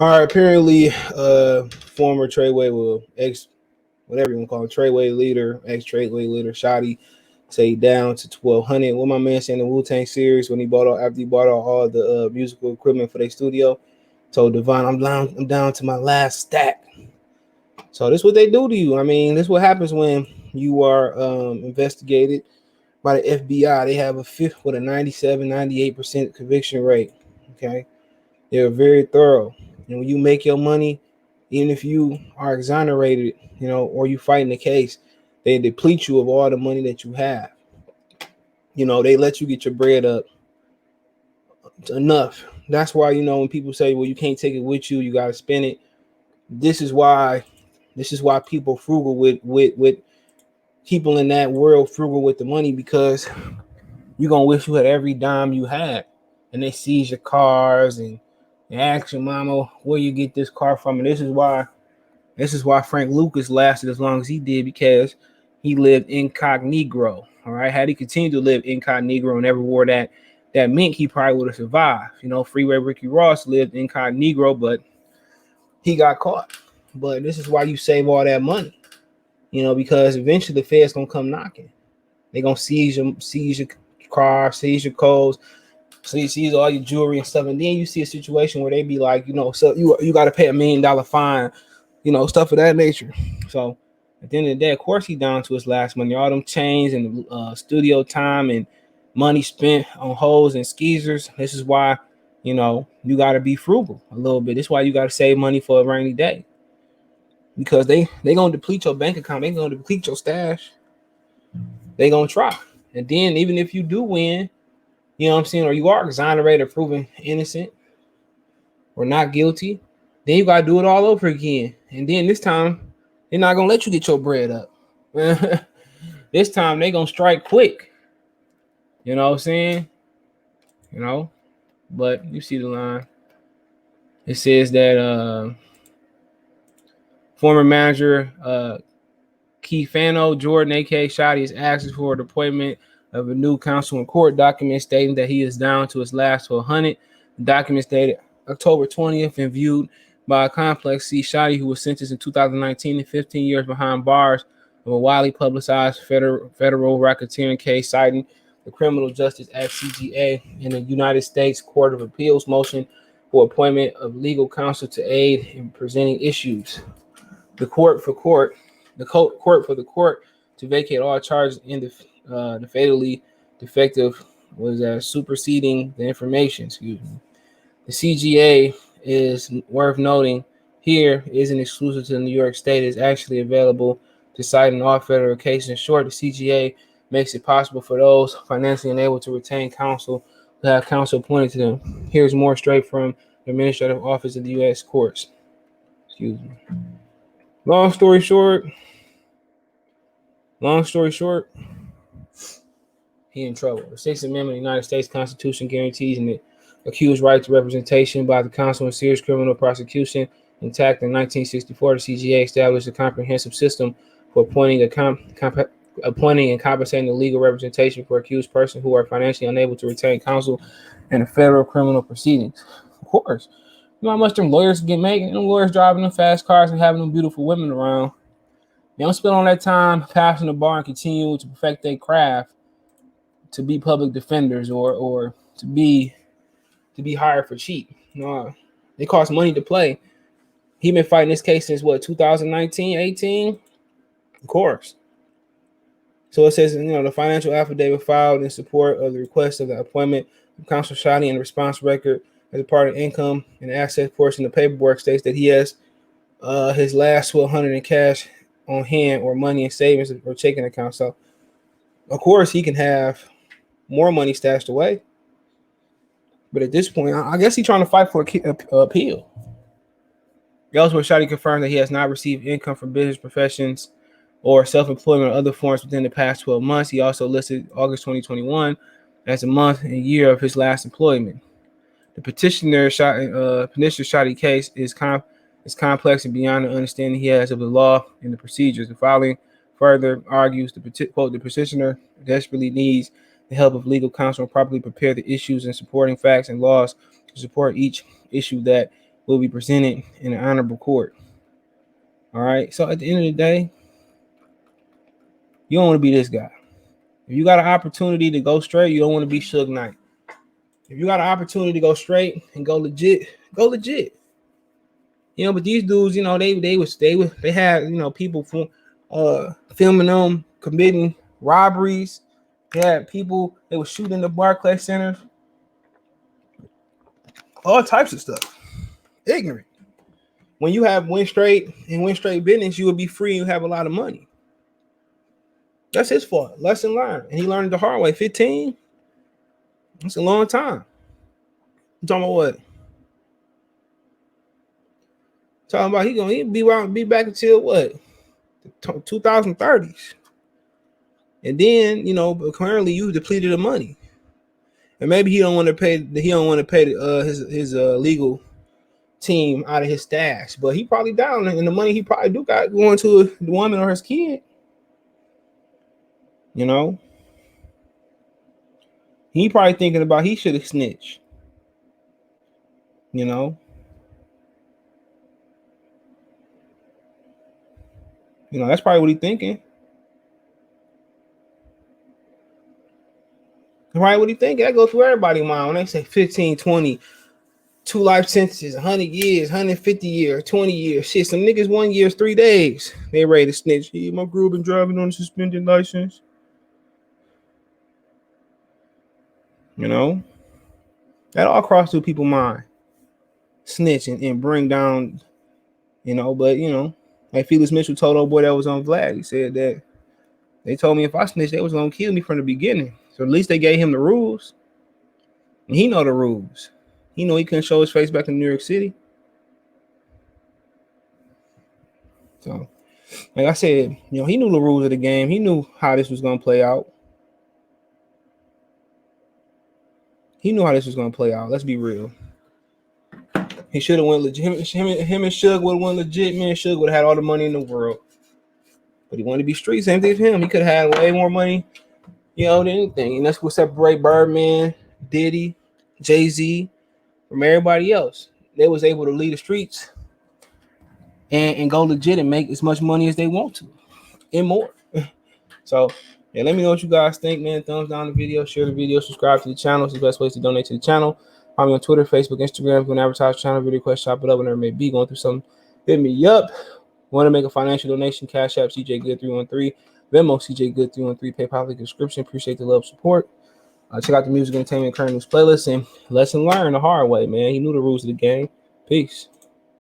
All right, apparently, former Treyway, whatever you want to call him, Treyway leader, ex-Treyway leader, Shotti, say down to 1,200. What my man saying in the Wu-Tang series when he bought after he bought all the musical equipment for their studio, told Devon, I'm down to my last stack. So this is what they do to you. I mean, this is what happens when you are investigated by the FBI. They have a fifth with a 97, 98% conviction rate. Okay. They're very thorough. And when you make your money, even if you are exonerated, or you fight in the case, they deplete you of all the money that you have. They let you get your bread up enough. That's why, when people say, well, you can't take it with you, you got to spend it. This is why people frugal with people in that world frugal with the money, because you're going to wish you had every dime you had. And they seize your cars and ask your mama where you get this car from. And this is why Frank Lucas lasted as long as he did, because he lived incognito. All right. Had he continued to live incognito and never wore that mink, he probably would have survived. Freeway Ricky Ross lived incognito, but he got caught. But this is why you save all that money, because eventually the Fed's gonna come knocking. They're gonna seize your car, seize your clothes, seize all your jewelry and stuff. And then you see a situation where they be like, so you got to pay $1 million fine, stuff of that nature. So at the end of the day, of course, he down to his last money. All them chains and studio time and money spent on hoes and skeezers. This is why, you got to be frugal a little bit. This is why you got to save money for a rainy day, because they gonna deplete your bank account. They gonna deplete your stash. They gonna try. And then even if you do win, you know what I'm saying, or you are exonerated, proven innocent or not guilty, then you got to do it all over again. And then this time, they're not going to let you get your bread up. This time, they're going to strike quick. You know what I'm saying? But you see the line. It says that former manager Keefano Jordan, a.k.a. Shotti, is asking for the appointment of a new counsel in court. Document stating that he is down to his last 100. The document dated October 20th and viewed by a complex C. Shotti, who was sentenced in 2019 to 15 years behind bars of a widely publicized federal racketeering case, citing the Criminal Justice Act CGA and the United States Court of Appeals motion for appointment of legal counsel to aid in presenting issues. The court for the court to vacate all charges in the fatally defective was superseding the information. Excuse me. The CGA is worth noting here isn't exclusive to New York State. It's actually available to cite in all federal cases. In short, the CGA makes it possible for those financially unable to retain counsel to have counsel appointed to them. Here's more straight from the Administrative Office of the U.S. Courts. Excuse me. Long story short, he in trouble. The Sixth Amendment of the United States Constitution guarantees an accused right to representation by the counsel in serious criminal prosecution. Intact in 1964, the CGA established a comprehensive system for appointing and compensating the legal representation for accused persons who are financially unable to retain counsel in the federal criminal proceedings. Of course. You know how much them lawyers get making? Them lawyers driving them fast cars and having them beautiful women around. They don't spend all that time passing the bar and continue to perfect their craft to be public defenders or to be hired for cheap. No, they cost money to play. He been fighting this case since 2019, 18? Of course. So it says, the financial affidavit filed in support of the request of the appointment of Counsel Shotti and the response record as a part of income and asset portion of the paperwork states that he has his last 1,200 in cash on hand or money in savings or checking account. So, of course, he can have more money stashed away. But at this point, I guess he's trying to fight for an appeal. Elsewhere, Shotti confirmed that he has not received income from business professions or self-employment or other forms within the past 12 months. He also listed August 2021 as the month and year of his last employment. The petitioner Shotti case is complex and beyond the understanding he has of the law and the procedures. The following further argues the petitioner desperately needs the help of legal counsel and properly prepare the issues and supporting facts and laws to support each issue that will be presented in an honorable court. All right. So at the end of the day, you don't want to be this guy. If you got an opportunity to go straight, you don't want to be Suge Knight. If you got an opportunity to go straight and go legit, go legit. You know, but these dudes, you know, they had, you know, people filming them committing robberies. They had people, they were shooting the Barclays Center. All types of stuff. Ignorant. When you have win straight business, you will be free and have a lot of money. That's his fault. Lesson learned. And he learned it the hard way. 15? That's a long time. You talking about what? Talking about he'll be back until what? The 2030s. And then, you know, currently you depleted the money. And maybe he don't want to pay his legal team out of his stash, but he probably down, and the money he probably do got going to the woman or his kid. You know, he probably thinking about he should have snitched. You know, that's probably what he thinking. Right, what do you think? That goes through everybody's mind when they say 15, 20, 2 life sentences, 100 years, 150 years, 20 years. Shit, some niggas 1 year, 3 days. They ready to snitch. Yeah, my girl been driving on a suspended license. You know, that all cross through people's mind. Snitch and bring down, you know, but, you know, like Felix Mitchell told old boy that was on Vlad. He said that they told me if I snitched, they was going to kill me from the beginning. So at least they gave him the rules. And he know the rules. He know he couldn't show his face back in New York City. So, like I said, you know, he knew the rules of the game. He knew how this was going to play out. Let's be real. He should have went legit. Him and Suge would have went legit. Man, Suge would have had all the money in the world. But he wanted to be street. Same thing as him. He could have had way more money, you know, than anything. And that's what separate Birdman, Diddy, Jay-Z from everybody else. They was able to lead the streets and go legit and make as much money as they want to and more. So, yeah, let me know what you guys think, man. Thumbs down the video, share the video, subscribe to the channel. It's the best ways to donate to the channel. Find me on Twitter, Facebook, Instagram. If you want to advertise the channel, video request, chop it up, whenever it may be. Going through something, hit me up. Want to make a financial donation? Cash App, CJ Good 313. Venmo, CJ Good 313. PayPal link in the description. Appreciate the love, support. Check out the music, entertainment, current news playlist, and lesson learned the hard way, man. He knew the rules of the game. Peace.